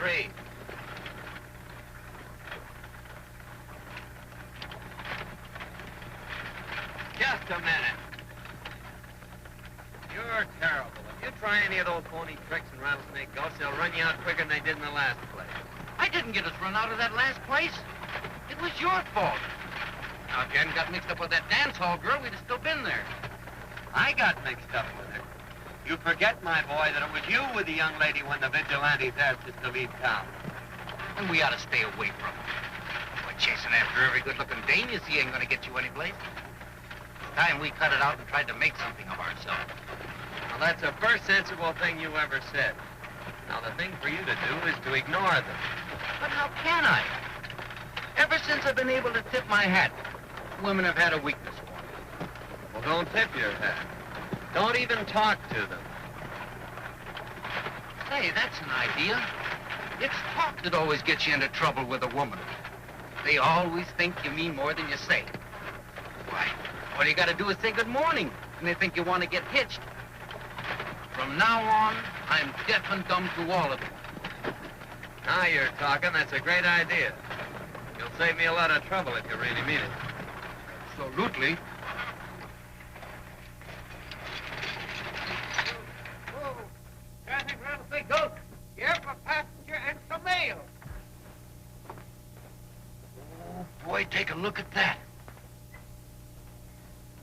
3. Just a minute. You're terrible. If you try any of those phony tricks in Rattlesnake Gulch, they'll run you out quicker than they did in the last place. I didn't get us run out of that last place. It was your fault. Now, if you hadn't got mixed up with that dance hall girl, we'd have still been there. I got mixed up with her. You forget, my boy, that it was you with the young lady when the vigilantes asked us to leave town. And we ought to stay away from her. Boy, chasing after every good-looking dame you see ain't gonna get you anyplace. It's time we cut it out and tried to make something of ourselves. Well, that's the first sensible thing you ever said. Now, the thing for you to do is to ignore them. But how can I? Ever since I've been able to tip my hat, women have had a weakness for me. Well, don't tip your hat. Don't even talk to them. Say, that's an idea. It's talk that always gets you into trouble with a woman. They always think you mean more than you say. Why, all you gotta do is say good morning, and they think you want to get hitched. From now on, I'm deaf and dumb to all of you. Now you're talking. That's a great idea. You'll save me a lot of trouble if you really mean it. Absolutely. Whoa. Traffic Rattlesnake Gulch. Here for passenger and some mail. Oh, boy, take a look at that.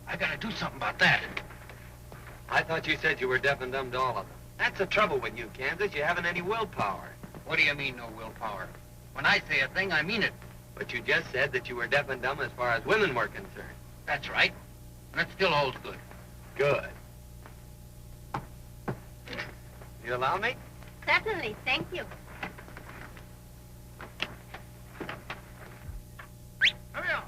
I gotta do something about that. I thought you said you were deaf and dumb to all of them. That's the trouble with you, Kansas. You haven't any willpower. What do you mean, no willpower? When I say a thing, I mean it. But you just said that you were deaf and dumb as far as women were concerned. That's right. And it still holds good. Good. You allow me? Certainly, thank you. Hurry on.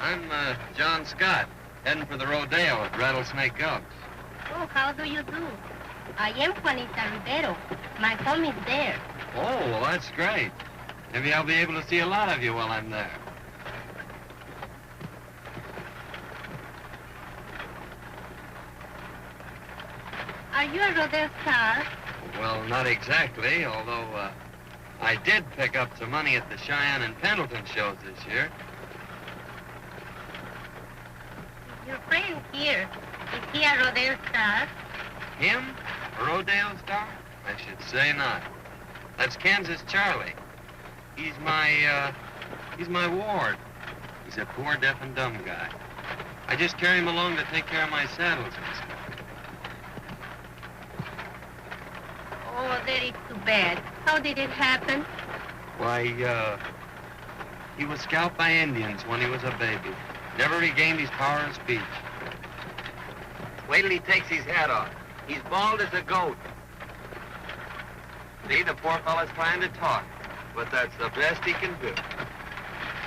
I'm John Scott, heading for the Rodeo at Rattlesnake Gulch. Oh, how do you do? I am Juanita Rivero. My home is there. Oh, well, that's great. Maybe I'll be able to see a lot of you while I'm there. Are you a rodeo star? Well, not exactly, although I did pick up some money at the Cheyenne and Pendleton shows this year. Your friend here, is he a rodeo star? Him? A rodeo star? I should say not. That's Kansas Charlie. He's my ward. He's a poor deaf and dumb guy. I just carry him along to take care of my saddles and stuff. Oh, that is too bad. How did it happen? Why, he was scalped by Indians when he was a baby. Never regained his power of speech. Wait till he takes his hat off. He's bald as a goat. See, the poor fella's trying to talk, but that's the best he can do.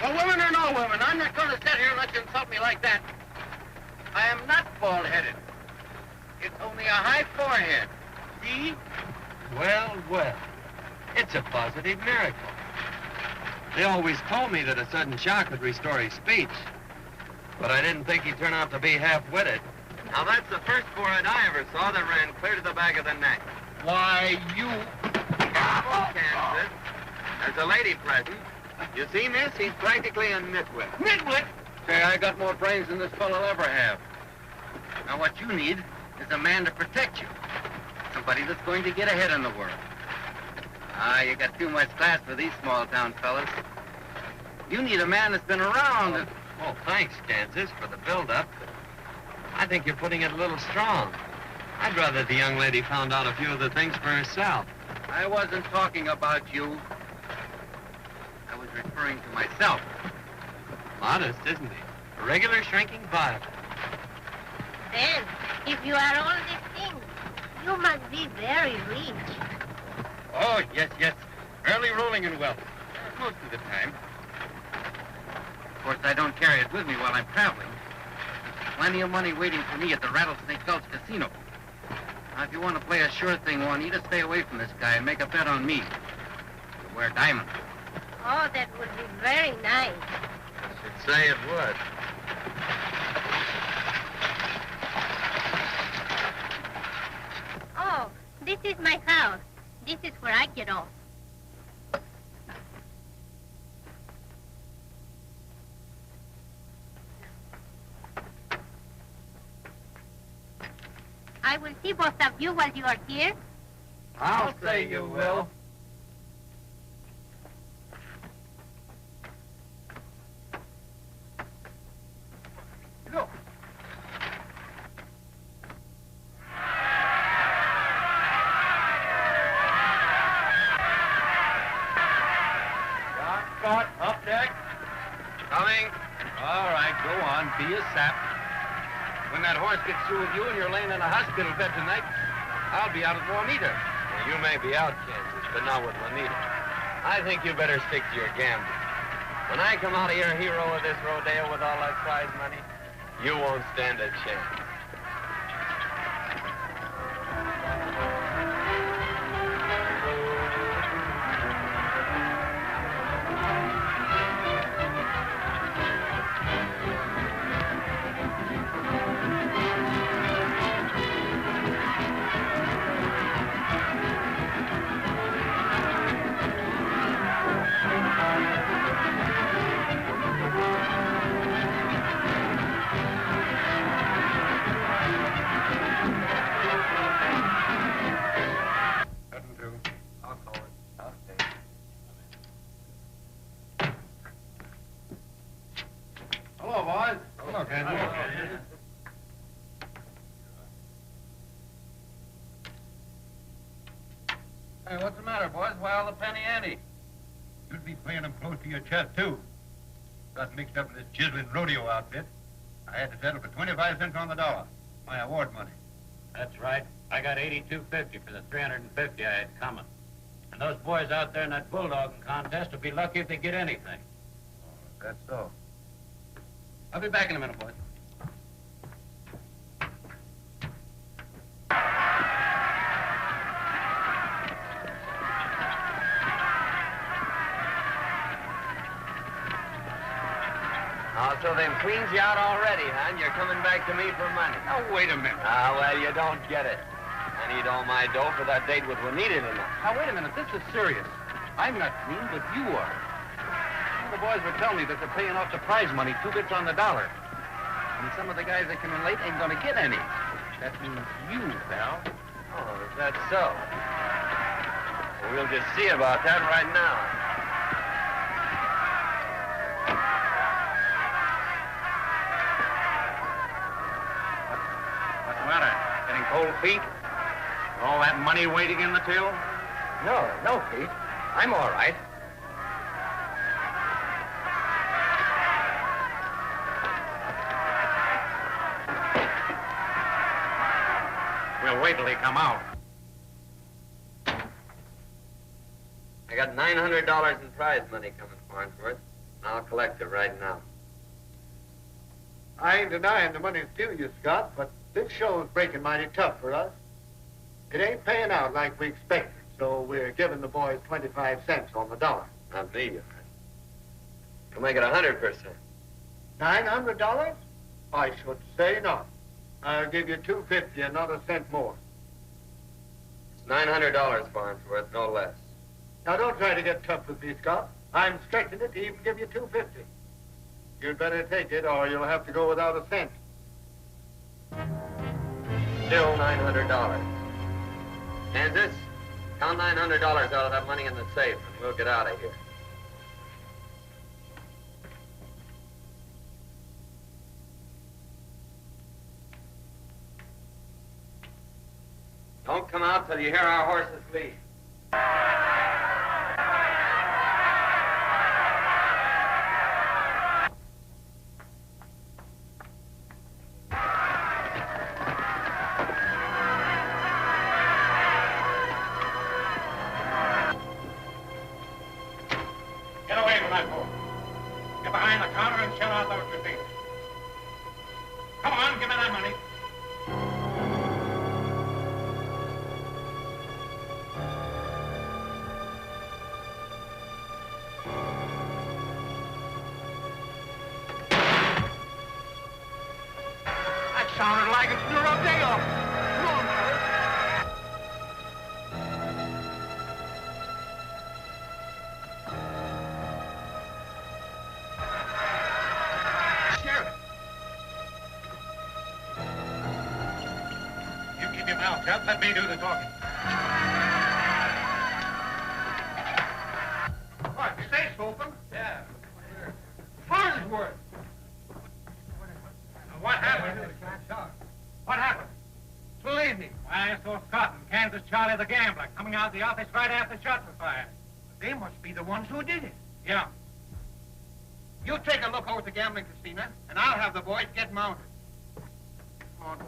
Well, women or no women, I'm not going to sit here and let you insult me like that. I am not bald-headed. It's only a high forehead. See? Well, well, it's a positive miracle. They always told me that a sudden shock would restore his speech, but I didn't think he'd turn out to be half-witted. Now, that's the first forehead I ever saw that ran clear to the back of the neck. Why, you... Oh, Kansas. There's a lady present. You see, miss? He's practically a nitwit. Nitwit? Say, I got more brains than this fellow'll ever have. Now, what you need is a man to protect you. Somebody that's going to get ahead in the world. Ah, you got too much class for these small-town fellas. You need a man that's been around and... Oh, thanks, Kansas, for the build-up. I think you're putting it a little strong. I'd rather the young lady found out a few of the things for herself. I wasn't talking about you. I was referring to myself. Modest, isn't he? A regular shrinking violet. Then, if you are all these things, you must be very rich. Oh, yes, yes. Early rolling in wealth. Most of the time. Of course, I don't carry it with me while I'm traveling. Plenty of money waiting for me at the Rattlesnake Gulch Casino. Now, if you want to play a sure thing, Juanita, stay away from this guy and make a bet on me. You'll wear diamonds. Oh, that would be very nice. I should say it would. This is where I get off. I will see both of you while you are here. I'll say you will. Look. Scott, up deck. Coming. All right, go on. Be a sap. When that horse gets through with you and you're laying in a hospital bed tonight, I'll be out at Juanita. Well, you may be out, Kansas, but not with Juanita. I think you better stick to your gambling. When I come out of here hero of this rodeo with all that prize money, you won't stand a chance. Hello, boys. Hello, Kansas. Hey, what's the matter, boys? Why all the penny ante? You'd be playing them close to your chest, too. Got mixed up in this chiseling rodeo outfit. I had to settle for 25 cents on the dollar. My award money. That's right. I got 82.50 for the 350 I had coming. And those boys out there in that bulldogging contest will be lucky if they get anything. That's so. I'll be back in a minute, boys. Oh, so they've cleaned you out already, huh? And you're coming back to me for money. Now, wait a minute. Ah, well, you don't get it. I need all my dough for that date with Juanita tonight. Now, wait a minute. This is serious. I'm not clean, but you are. The boys were telling me that they're paying off the prize money, 2 bits on the dollar. And some of the guys that come in late ain't gonna get any. That means you, pal. Oh, is that so? Well, we'll just see about that right now. What's the matter? Getting cold feet? All that money waiting in the till? No, Pete. I'm all right. We'll wait till they come out. I got $900 in prize money coming, Farnsworth. I'll collect it right now. I ain't denying the money's due you, Scott, but this show's breaking mighty tough for us. It ain't paying out like we expected, so we're giving the boys 25 cents on the dollar. Not me, all right. You'll make it 100%. $900? I should say not. I'll give you $250 and not a cent more. It's $900, Farnsworth, no less. Now, don't try to get tough with me, Scott. I'm stretching it to even give you $250. You'd better take it, or you'll have to go without a cent. Still $900. Kansas, count $900 out of that money in the safe, and we'll get out of here. Don't come out till you hear our horses lead. Get away from that pole. Get behind the counter and shell out those receipts. Come on, give me that money. That sounded like it's the Rodeo. Come on, fellas. your mouth shut. Let me do the talking. What, your safe's open? Yeah. Farnsworth! What happened? What happened? Believe me. I saw Scott and Kansas Charlie the gambler coming out of the office right after shots were fired. They must be the ones who did it. Yeah. You take a look over at the gambling casino, and I'll have the boys get mounted. Come on, boys.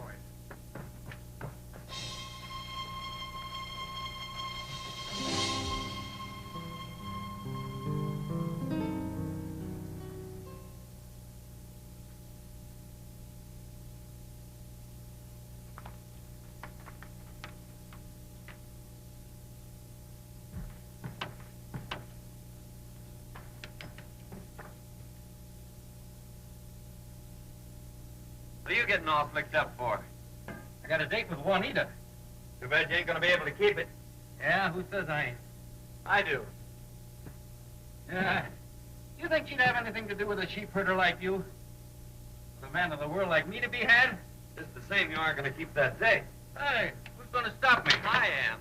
What are you getting all slicked up for? I got a date with Juanita. Too bad you ain't gonna be able to keep it. Yeah, who says I ain't? I do. Yeah. You think she'd have anything to do with a sheep herder like you? With a man of the world like me to be had? Just the same, you aren't gonna keep that date. Hey, who's gonna stop me? I am.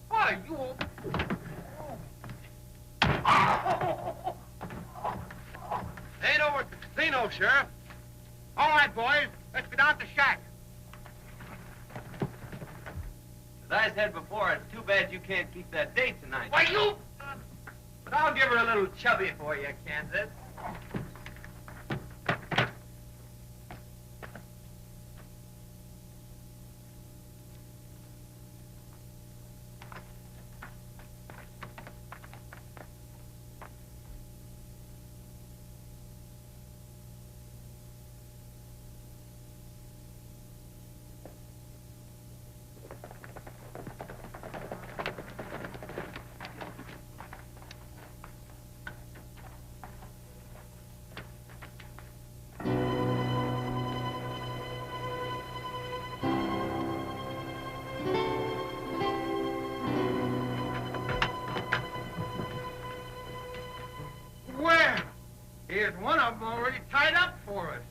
Why, you... Ain't over at the casino, Sheriff. All right, boys. Let's go down to the shack. As I said before, it's too bad you can't keep that date tonight. Why, you... But I'll give her a little chubby for you, Kansas. Well, here's one of them already tied up for us.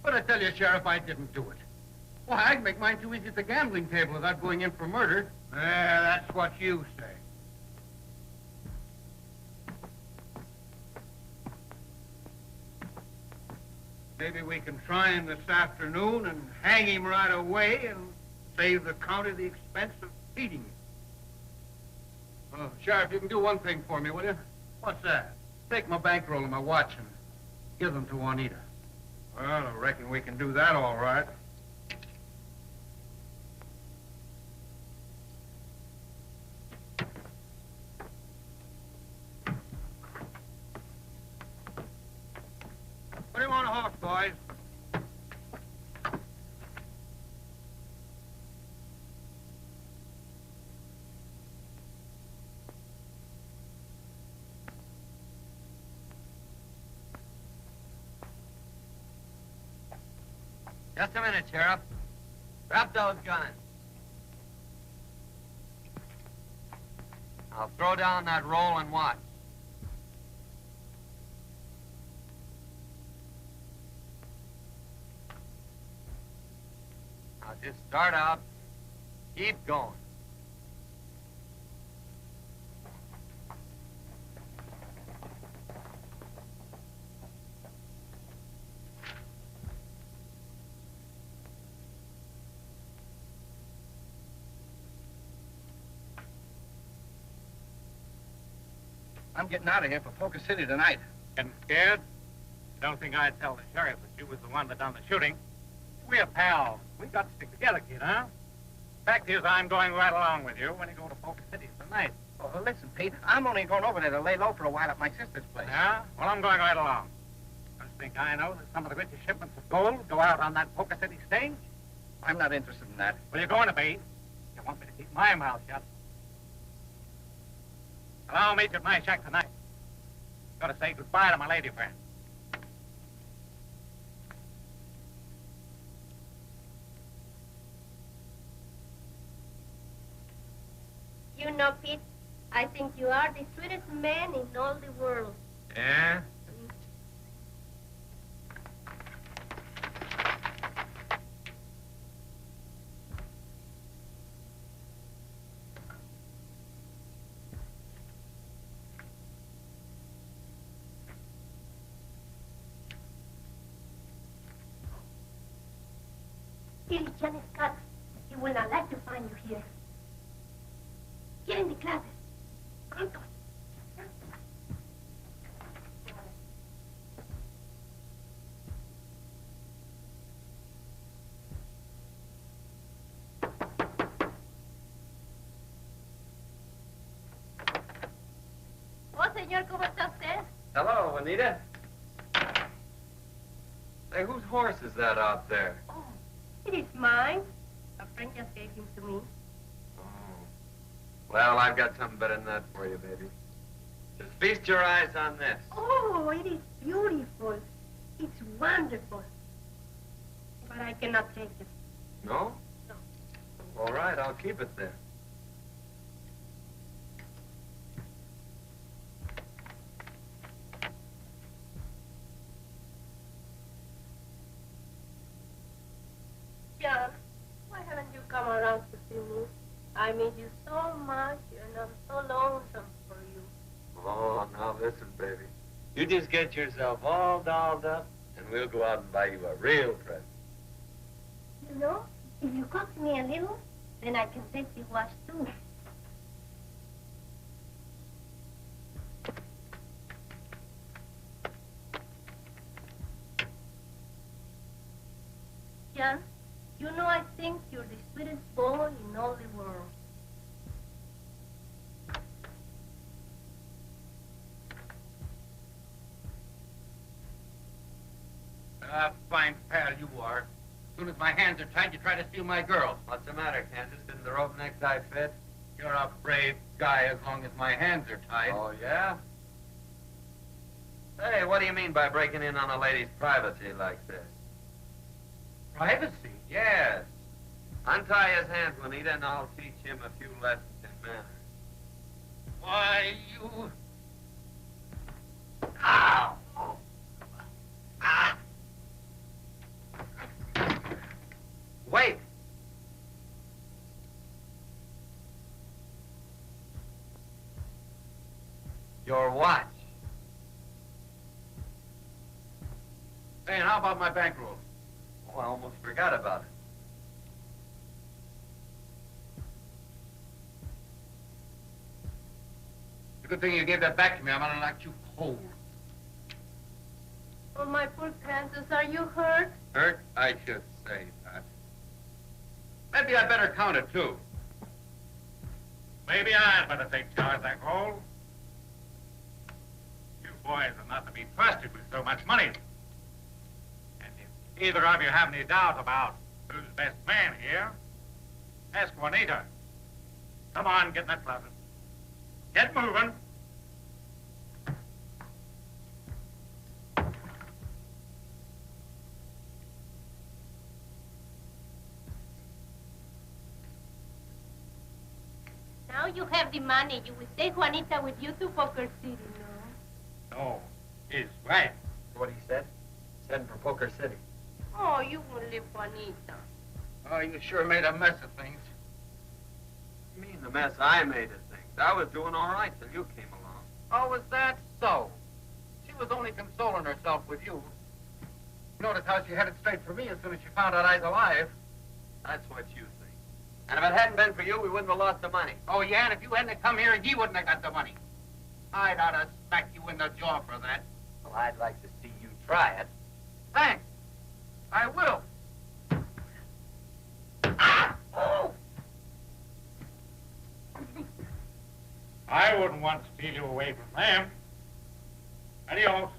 But I tell you, Sheriff, I didn't do it. Why, I'd make mine too easy at the gambling table without going in for murder. Yeah, that's what you say. Maybe we can try him this afternoon and hang him right away and save the county the expense of feeding him. Oh, Sheriff, you can do one thing for me, will you? What's that? Take my bankroll and my watch and give them to Juanita. Well, I reckon we can do that all right. Put him on a horse, boys. Just a minute, Sheriff. Drop those guns. I'll throw down that roll and watch. Now just start out. Keep going. I'm getting out of here for Poker City tonight. Getting scared? I don't think I'd tell the sheriff that you was the one that done the shooting. We're pals. We got to stick together, kid, huh? Fact is, I'm going right along with you when you go to Poker City tonight. Oh, well, listen, Pete, I'm only going over there to lay low for a while at my sister's place. Yeah? Well, I'm going right along. Just think I know that some of the richest shipments of gold go out on that Poker City stage? I'm not interested in that. Well, you're going to be. You want me to keep my mouth shut? Well, I'll meet you at my shack tonight. Got to say goodbye to my lady friend. You know, Pete, I think you are the sweetest man in all the world. Yeah? Here is Johnny Scott. He will not like to find you here. Get in the closet. Pronto. Oh, señor, ¿cómo está usted? Hello, Anita. Say, whose horse is that out there? Oh, it is mine. A friend just gave him to me. Oh. Well, I've got something better than that for you, baby. Just feast your eyes on this. Oh, it is beautiful. It's wonderful. But I cannot take it. No? No. All right, I'll keep it there. John, why haven't you come around to see me? I miss you so much, and I'm so lonesome for you. Oh, now listen, baby. You just get yourself all dolled up, and we'll go out and buy you a real present. You know, if you coax me a little, then I can take the wash too. John, you know I think you're the sweetest boy in all the world. Fine pal you are. As soon as my hands are tied, you try to steal my girl. What's the matter, Kansas? Didn't the rope necktie fit? You're a brave guy as long as my hands are tied. Oh, yeah? Hey, what do you mean by breaking in on a lady's privacy like this? Privacy? Yes. Untie his hands, Juanita, and I'll teach him a few lessons in manners. Why, you... Ow! Ah! Wait! Your watch. Hey, and how about my bankroll? Oh, I almost forgot about it. It's a good thing you gave that back to me. I'm gonna knock you cold. Oh, my poor Kansas, are you hurt? Hurt? I should say that. Maybe I better count it, too. Maybe I'd better take charge of that gold. You boys are not to be trusted with so much money. And if either of you have any doubt about who's best man here, ask Juanita. Come on, get in that closet. Get moving. Now you have the money. You will take Juanita with you to Poker City, no? No, he's right. What he said? Heading for Poker City. Oh, you will leave Juanita. Oh, you sure made a mess of things. You mean the mess I made of things? I was doing all right till you came along. Oh, was that so? She was only consoling herself with you. Notice how she headed straight for me as soon as she found out I was alive. That's what you think. And if it hadn't been for you, we wouldn't have lost the money. Oh, yeah, and if you hadn't come here, he wouldn't have got the money. I'd ought to smack you in the jaw for that. Well, I'd like to see you try it. Thanks. I will. Ah! Oh! I wouldn't want to steal you away from them. Adios.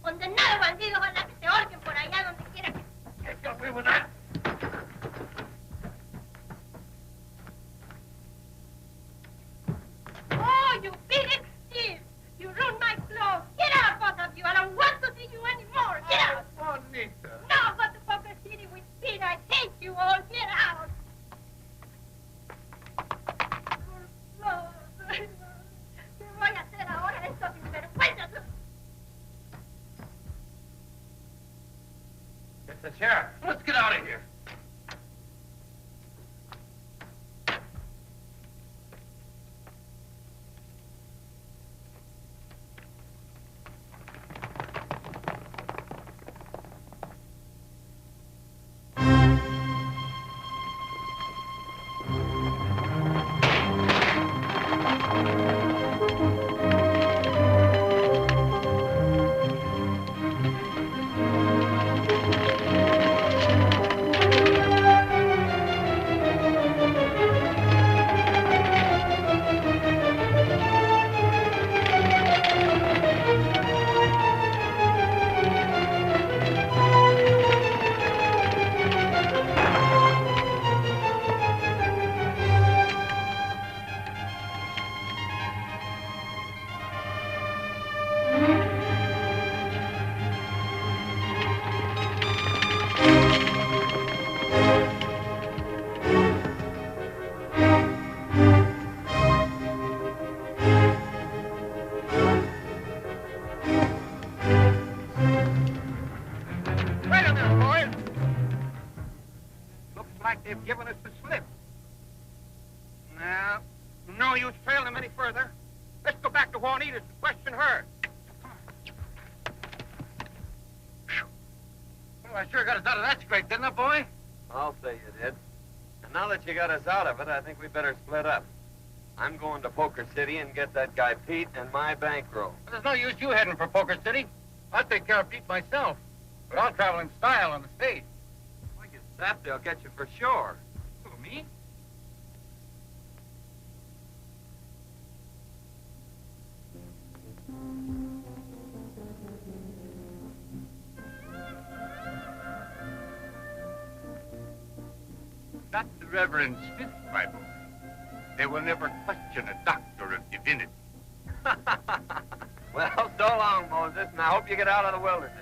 Condenado bandido, ojalá que te ahorquen por allá donde quiera que... Get away with that. Oh, you big thief! You ruined my clothes. Get out, both of you. I don't want to see you anymore. Get out. Juanita. No, go to Poker City with Pete. I hate you all. Get out. Por favor. ¿Qué voy a hacer ahora? Estos sinvergüenzas. It's the sheriff. Let's get out of here. They've given us the slip. Now, no use trailing them any further. Let's go back to Juanita's and question her. Well, I sure got us out of that scrape, didn't I, boy? I'll say you did. And now that you got us out of it, I think we better split up. I'm going to Poker City and get that guy Pete and my bankroll. Well, there's no use you heading for Poker City. I'll take care of Pete myself. But I'll travel in style on the stage. That they'll get you for sure. Who, me? That's the Reverend Smith, my boy. They will never question a doctor of divinity. Well, so long, Moses, and I hope you get out of the wilderness.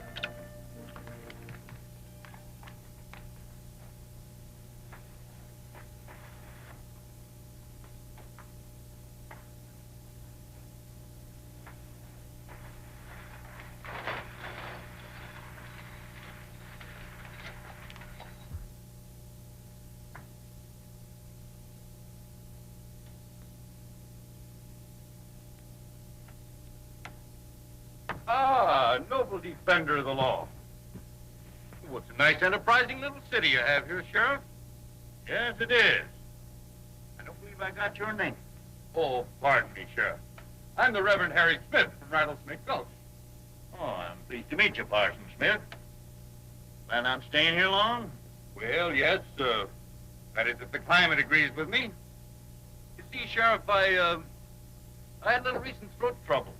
Ah, noble defender of the law. Well, it's a nice, enterprising little city you have here, Sheriff. Yes, it is. I don't believe I got your name. Oh, pardon me, Sheriff. I'm the Reverend Harry Smith from Rattlesnake Gulch. Oh, I'm pleased to meet you, Parson Smith. Plan on staying here long? Well, yes, that is if the climate agrees with me. You see, Sheriff, I had a little recent throat trouble.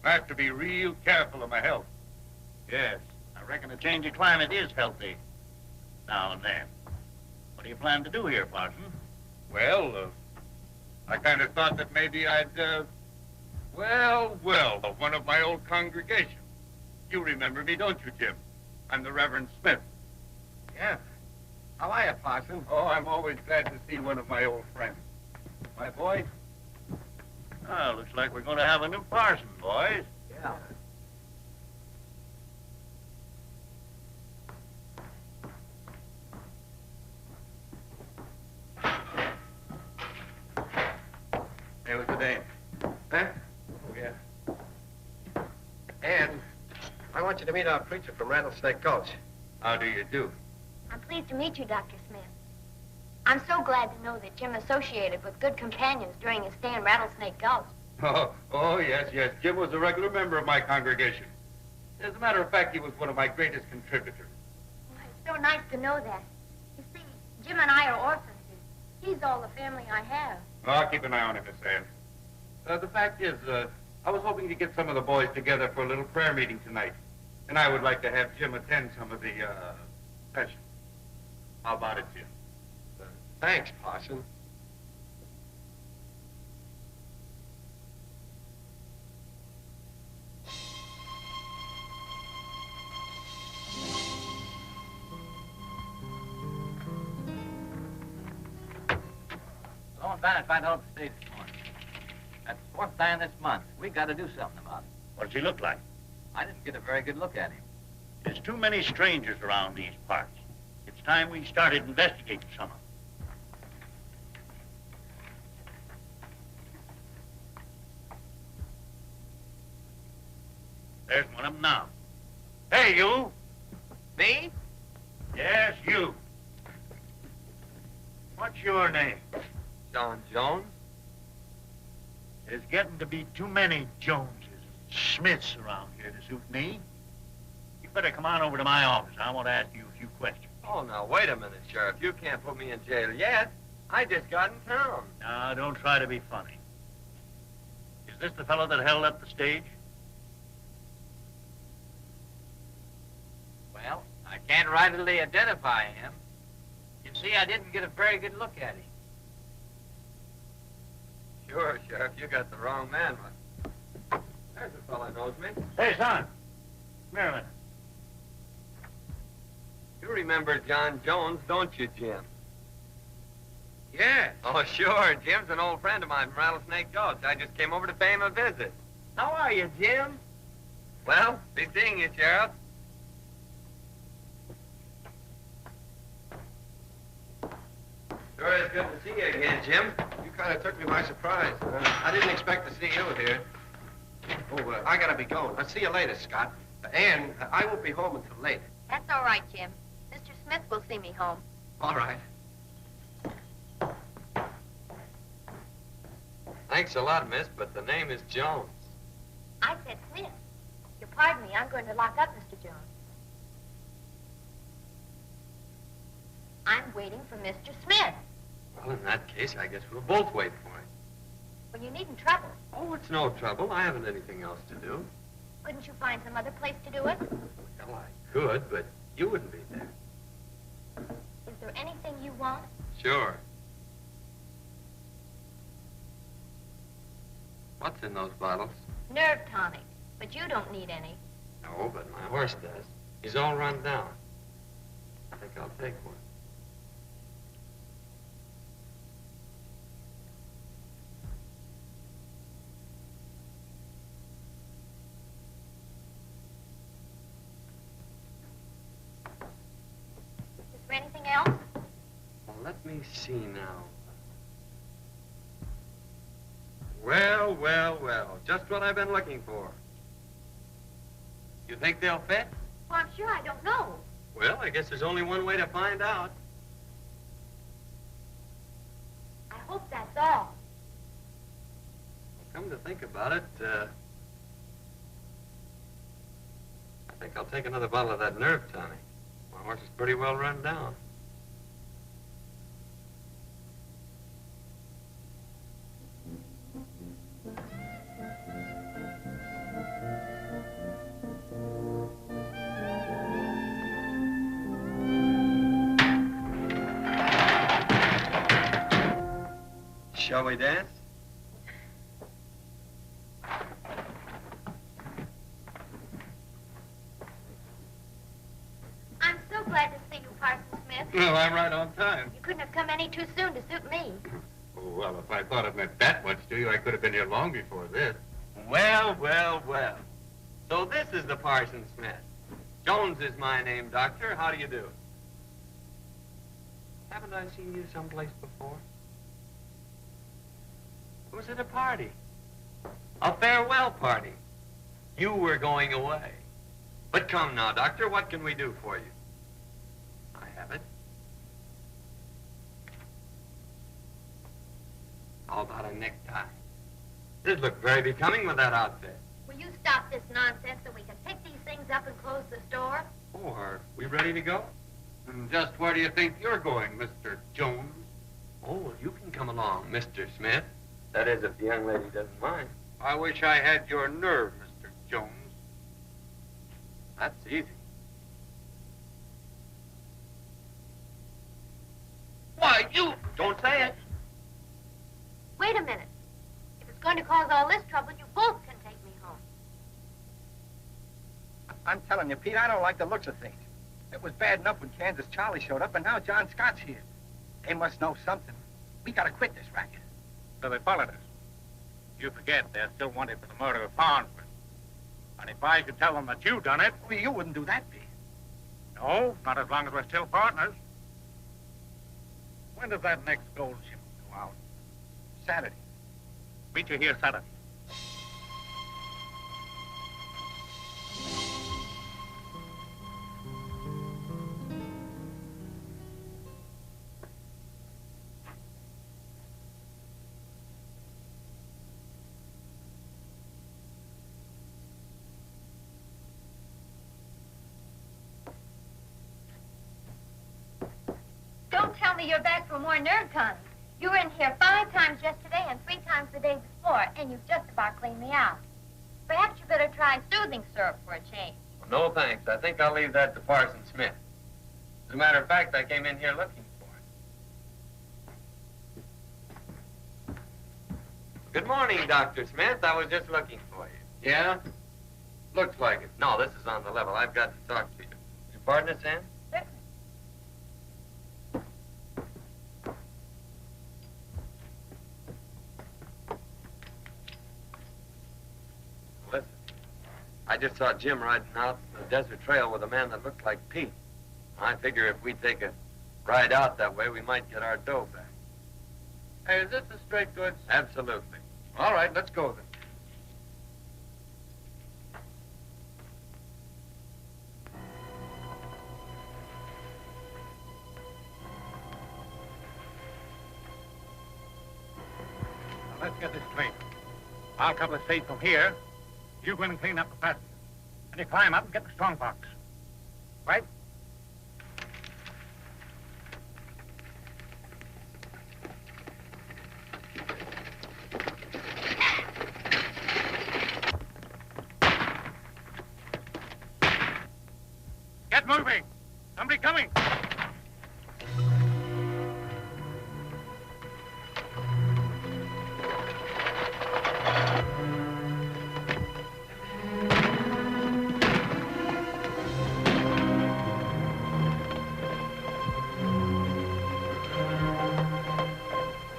I have to be real careful of my health. Yes, I reckon a change of climate is healthy. Now and then. What do you plan to do here, Parson? Well, I kind of thought that maybe I'd, well, one of my old congregation. You remember me, don't you, Jim? I'm the Reverend Smith. Yeah. How are you, Parson? Oh, I'm always glad to see one of my old friends. My boy? Oh, looks like we're going to have a new parson, boys. Yeah. Hey, what's the name? Huh? Oh, yeah. And I want you to meet our preacher from Rattlesnake Gulch. How do you do? I'm pleased to meet you, Dr. Smith. I'm so glad to know that Jim associated with good companions during his stay in Rattlesnake Gulch. Oh, yes. Jim was a regular member of my congregation. As a matter of fact, he was one of my greatest contributors. Well, it's so nice to know that. You see, Jim and I are orphans. He's all the family I have. Oh, I'll keep an eye on him, Miss Ann. The fact is, I was hoping to get some of the boys together for a little prayer meeting tonight. And I would like to have Jim attend some of the, sessions. How about it, Jim? Thanks, Parson. Going down and find out the state this morning. That's the fourth time this month. We got to do something about it. What does he look like? I didn't get a very good look at him. There's too many strangers around these parts. It's time we started investigating some of them. There's one of them now. Hey, you! Me? Yes, you. What's your name? John Jones? There's getting to be too many Joneses and Smiths around here to suit me. You better come on over to my office. I want to ask you a few questions. Oh, now, wait a minute, Sheriff. You can't put me in jail yet. I just got in town. Now, don't try to be funny. Is this the fellow that held up the stage? Well, I can't rightly identify him. You see, I didn't get a very good look at him. Sure, Sheriff, you got the wrong man, but there's a fellow knows me. Hey, son. Come here a minute. You remember John Jones, don't you, Jim? Yes. Oh, sure. Jim's an old friend of mine from Rattlesnake Gulch. I just came over to pay him a visit. How are you, Jim? Well, be seeing you, Sheriff. Sure is good to see you again, Jim. You kind of took me by surprise. I didn't expect to see you here. Oh, I gotta be going. I'll see you later, Scott. Ann, I won't be home until late. That's all right, Jim. Mr. Smith will see me home. All right. Thanks a lot, miss, but the name is Jones. I said Smith. You pardon me, I'm going to lock up Mr. Jones. I'm waiting for Mr. Smith. Well, in that case, I guess we'll both wait for him. Well, you needn't trouble. Oh, it's no trouble. I haven't anything else to do. Couldn't you find some other place to do it? Well, I could, but you wouldn't be there. Is there anything you want? Sure. What's in those bottles? Nerve tonic. But you don't need any. No, but my horse does. He's all run down. I think I'll take one. Is there anything else? Well, let me see now. Well, well, well. Just what I've been looking for. You think they'll fit? Well, I'm sure I don't know. Well, I guess there's only one way to find out. I hope that's all. Come to think about it, I think I'll take another bottle of that nerve tonic. My horse is pretty well run down. Shall we dance? I'm so glad to see you, Parson Smith. Well, I'm right on time. You couldn't have come any too soon to suit me. Oh, well, if I thought it meant that much to you, I could have been here long before this. Well, well, well. So this is the Parson Smith. Jones is my name, Doctor. How do you do? Haven't I seen you someplace before? Was it a party? A farewell party. You were going away. But come now, Doctor, what can we do for you? I have it. How about a necktie? It'd look very becoming with that outfit. Will you stop this nonsense so we can pick these things up and close the store? Oh, are we ready to go? And just where do you think you're going, Mr. Jones? Oh, well, you can come along, Mr. Smith. That is, if the young lady doesn't mind. I wish I had your nerve, Mr. Jones. That's easy. Why, you... Don't say it. Wait a minute. If it's going to cause all this trouble, you both can take me home. I'm telling you, Pete, I don't like the looks of things. It was bad enough when Kansas Charlie showed up, and now John Scott's here. They must know something. We gotta quit this racket. So they followed us. You forget they're still wanted for the murder of Farnsworth. And if I should tell them that you done it... Well, you wouldn't do that, Pete. No, not as long as we're still partners. When does that next gold shipment go out? Saturday. Meet you here Saturday. Don't tell me you're back for more nerve tonics. You were in here 5 times yesterday and 3 times the day before, and you've just about cleaned me out. Perhaps you better try soothing syrup for a change. Well, no, thanks. I think I'll leave that to Parson Smith. As a matter of fact, I came in here looking for him. Good morning, Dr. Smith. I was just looking for you. Yeah? Looks like it. No, this is on the level. I've got to talk to you. You pardon us, Sam? Listen, I just saw Jim riding out the desert trail with a man that looked like Pete. I figure if we take a ride out that way, we might get our dough back. Hey, is this the straight goods? Absolutely. All right, let's go then. Now, let's get this straight. I'll cover the stage from here. You go in and clean up the passage. And you climb up and get the strong box. Right? Get moving! Somebody coming!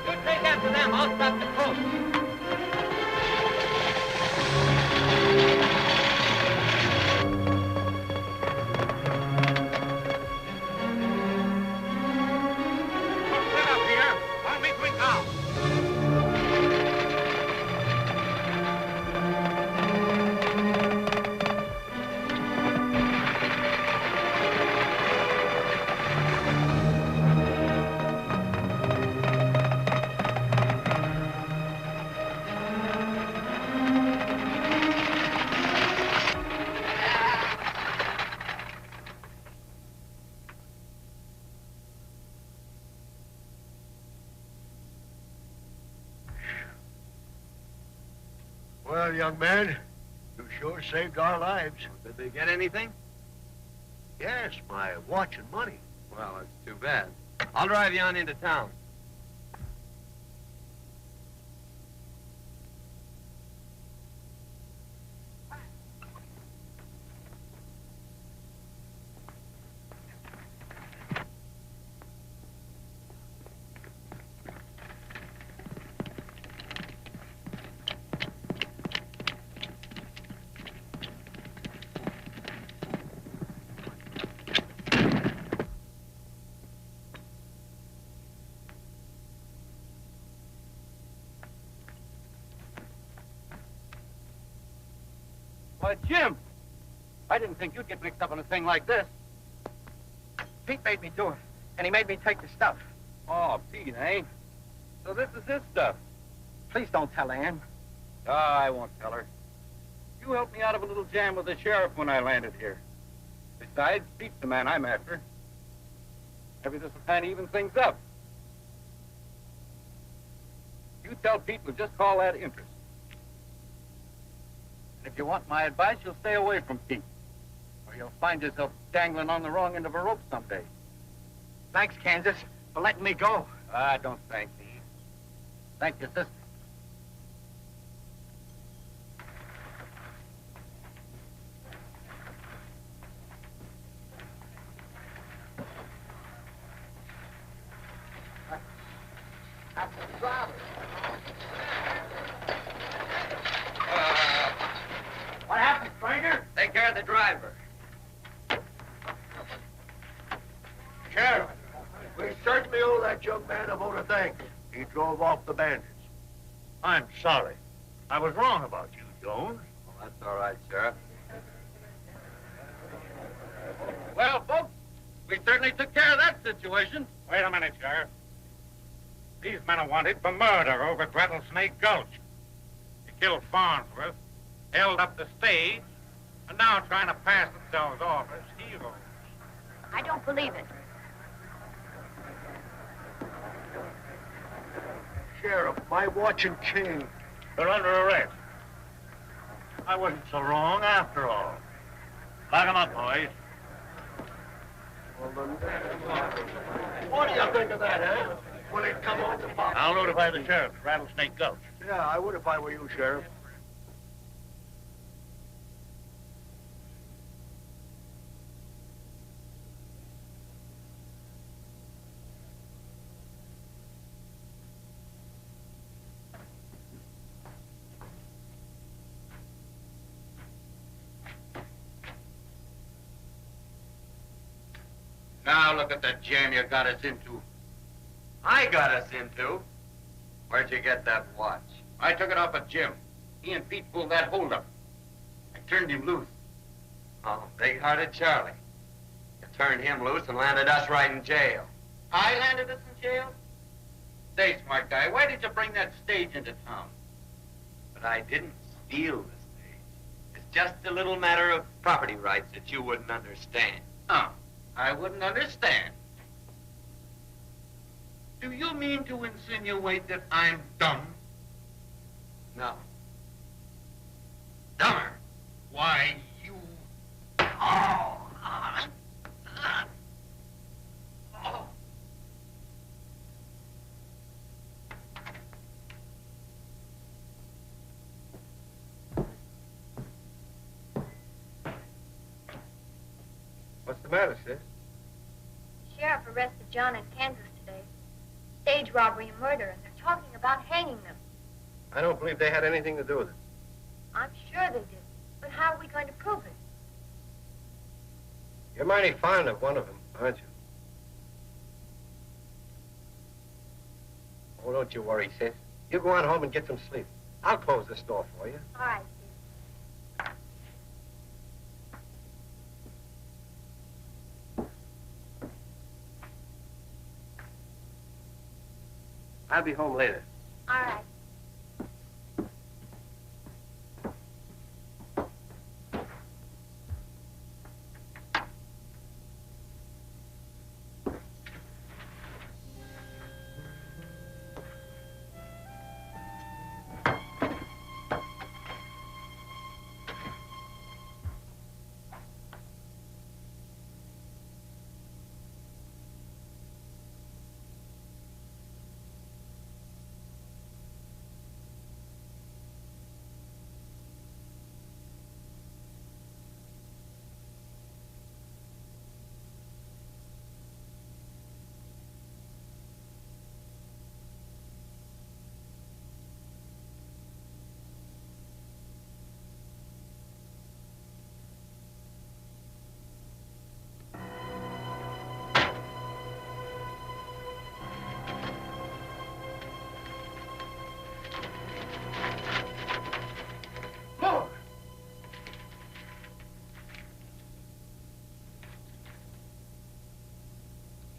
You take after them. I'll stop the coach. Don't sit up here. I'll meet you in town. Well, young man, you sure saved our lives. Did they get anything? Yes, my watch and money. Well, it's too bad. I'll drive you on into town. Why, Jim! I didn't think you'd get mixed up in a thing like this. Pete made me do it, and he made me take the stuff. Oh, Pete, eh? So this is his stuff. Please don't tell Ann. Oh, I won't tell her. You helped me out of a little jam with the sheriff when I landed here. Besides, Pete's the man I'm after. Maybe this will kind of even things up. You You tell Pete we'll just call that interest. And if you want my advice, you'll stay away from Pete. Or you'll find yourself dangling on the wrong end of a rope someday. Thanks, Kansas, for letting me go. Ah, don't thank me. Thank your sister. What happened, stranger? Take care of the driver. Sheriff, we certainly owe that young man a vote of thanks. He drove off the bandits. I'm sorry. I was wrong about you, Jones. Well, that's all right, Sheriff. Well, folks, we certainly took care of that situation. Wait a minute, Sheriff. These men are wanted for murder over at Rattlesnake Gulch. They killed Farnsworth, held up the stage, and now trying to pass themselves off as heroes. I don't believe it. Sheriff, my watch and chain. They're under arrest. I wasn't so wrong after all. Lock 'em up, boys. What do you think of that, huh? Will it come on the box? I'll notify the sheriff at Rattlesnake Gulch. Yeah, I would if I were you, Sheriff. Now look at the jam you got us into. I got us into. Where'd you get that watch? I took it off of Jim. He and Pete pulled that holdup. I turned him loose. Oh, big-hearted Charlie. You turned him loose and landed us right in jail. I landed us in jail? Say, smart guy, why did you bring that stage into town? But I didn't steal the stage. It's just a little matter of property rights that you wouldn't understand. Oh, I wouldn't understand. Do you mean to insinuate that I'm dumb? No. Dumber. Why, you... Oh. Oh. What's the matter, sis? The sheriff arrested John in Kansas today. Stage robbery and murder, and they're talking about hanging them. I don't believe they had anything to do with it. I'm sure they did. But how are we going to prove it? You're mighty fond of one of them, aren't you? Oh, don't you worry, sis. You go on home and get some sleep. I'll close this door for you. All right, Steve. I'll be home later. All right.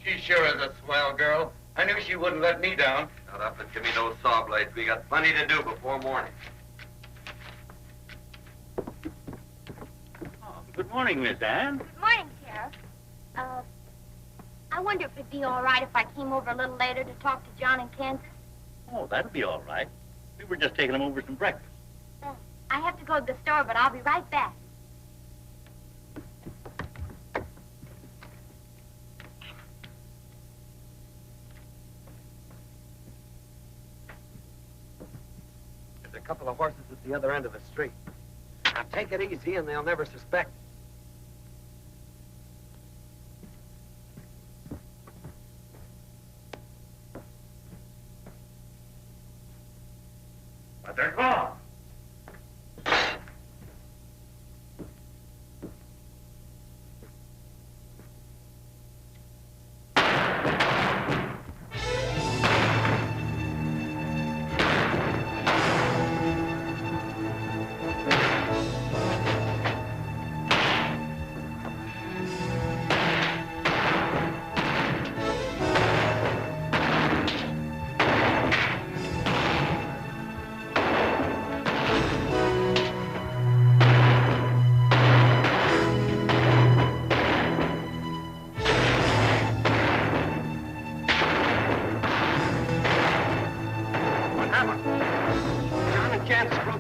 She sure is a swell girl. I knew she wouldn't let me down. Shut up and give me those saw blades. We got plenty to do before morning. Oh, good morning, Miss Anne. Good morning, Sheriff. I wonder if it'd be all right if I came over a little later to talk to John in Kansas. Oh, that'll be all right. We were just taking them over some breakfast. I have to go to the store, but I'll be right back. There's a couple of horses at the other end of the street. Now take it easy and they'll never suspect. But they're gone.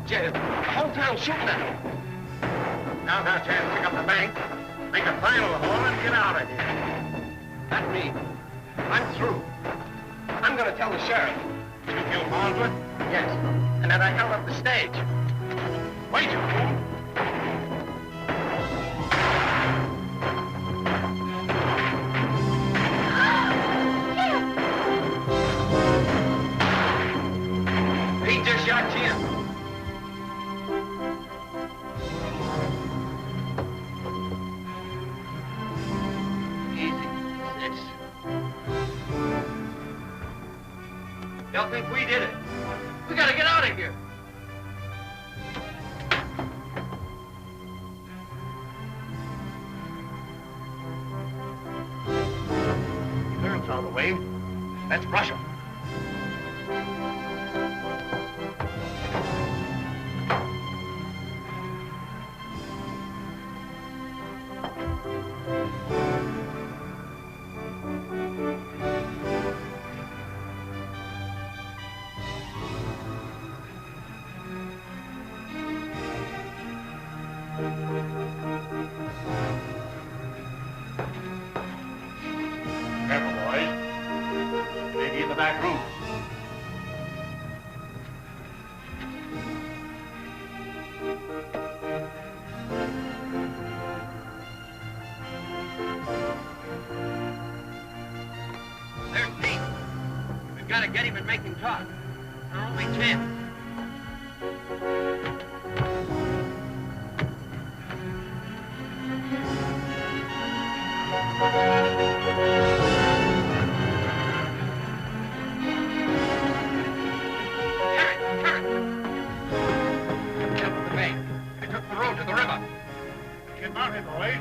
Jail. The whole town's shooting at him. Now's our chance to pick up the bank, make a final haul, and get out of here. Not me. I'm through. I'm going to tell the sheriff. You killed Farnsworth? Yes. And that I held up the stage. Wait, you fool. He just shot Jim. They'll think we did it. We gotta get out of here. Clearance out of the way. Let's rush them. Back room. There's Pete. We've got to get him and make him talk. Our only chance. Get mounted, boys.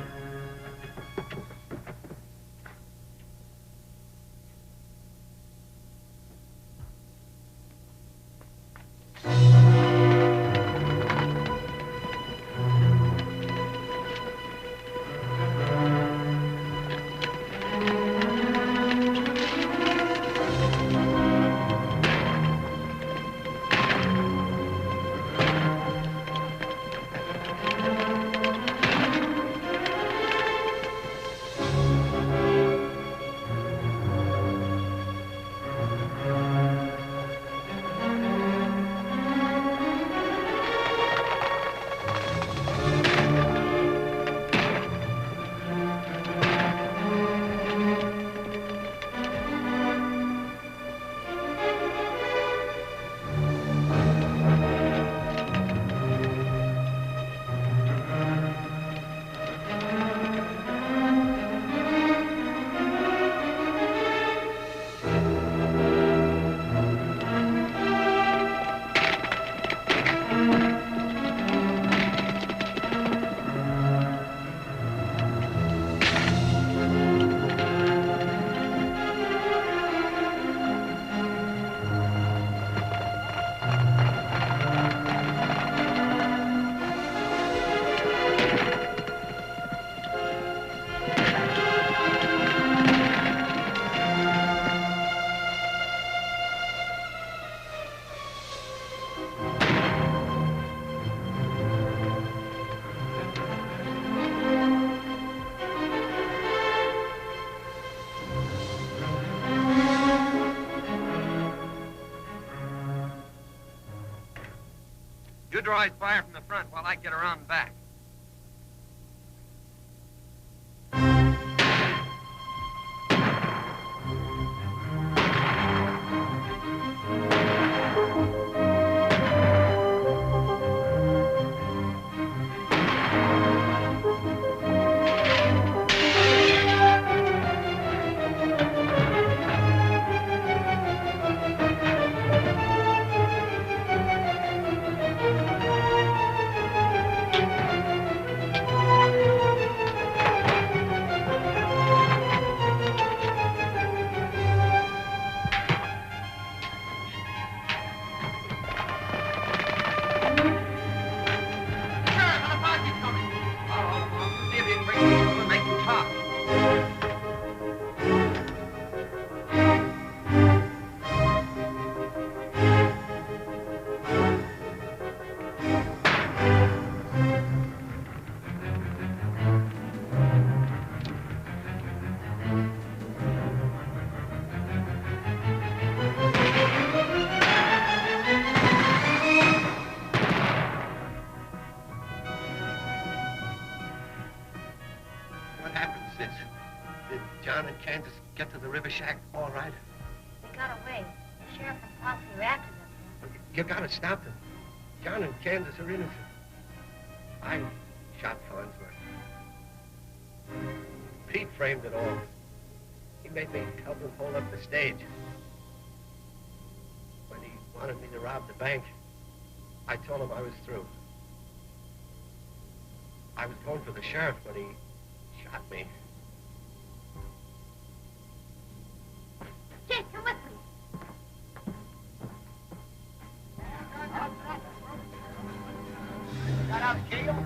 draw his fire from the front while I get around back. John and Kansas get to the river shack all right? They got away. The sheriff and posse are after them. You gotta stop them. John and Kansas are innocent. I shot Farnsworth. Pete framed it all. He made me help him hold up the stage. When he wanted me to rob the bank, I told him I was through. I was going for the sheriff when he shot me. Jake, come with me. Got out of jail?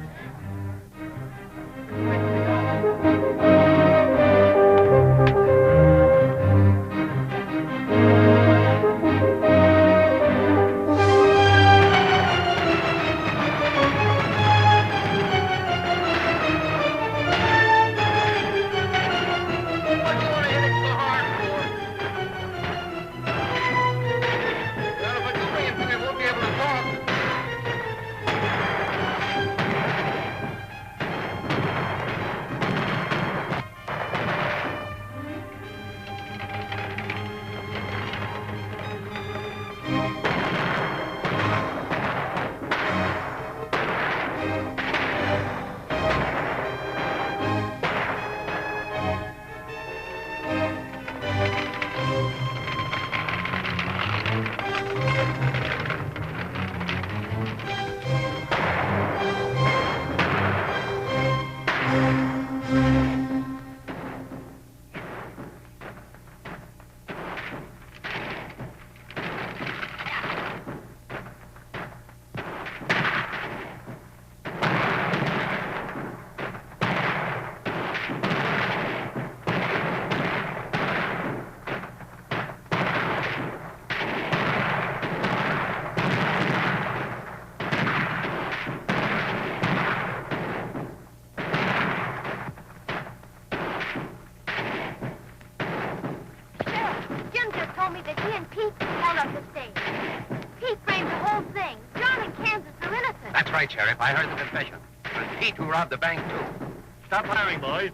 Sheriff, I heard the confession. It was Pete who robbed the bank, too. Stop firing, boys.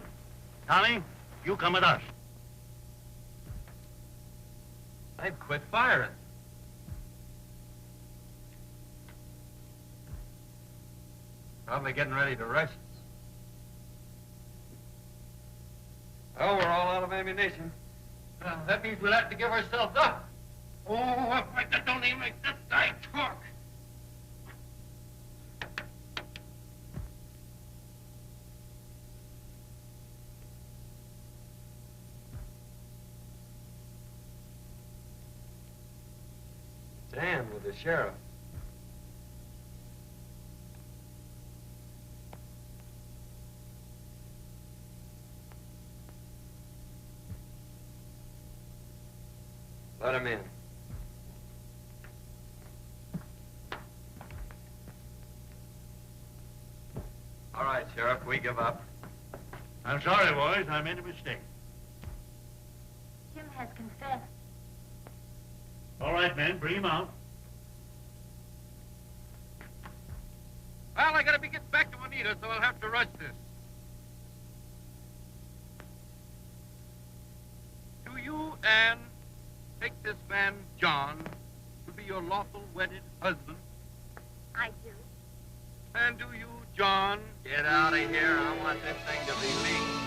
Tommy, you come with us. I've quit firing. Probably getting ready to arrest us. Oh, we're all out of ammunition. Well, that means we'll have to give ourselves up. Oh, if I don't even make this guy talk. Dan with the sheriff. Let him in. All right, Sheriff, we give up. I'm sorry, boys. I made a mistake. Jim has confessed. All right, men, bring him out. Well, I gotta be getting back to Juanita, so I'll have to rush this. Do you, Anne, take this man, John, to be your lawful wedded husband? I do. And do you, John? Get out of here. I want this thing to be legal.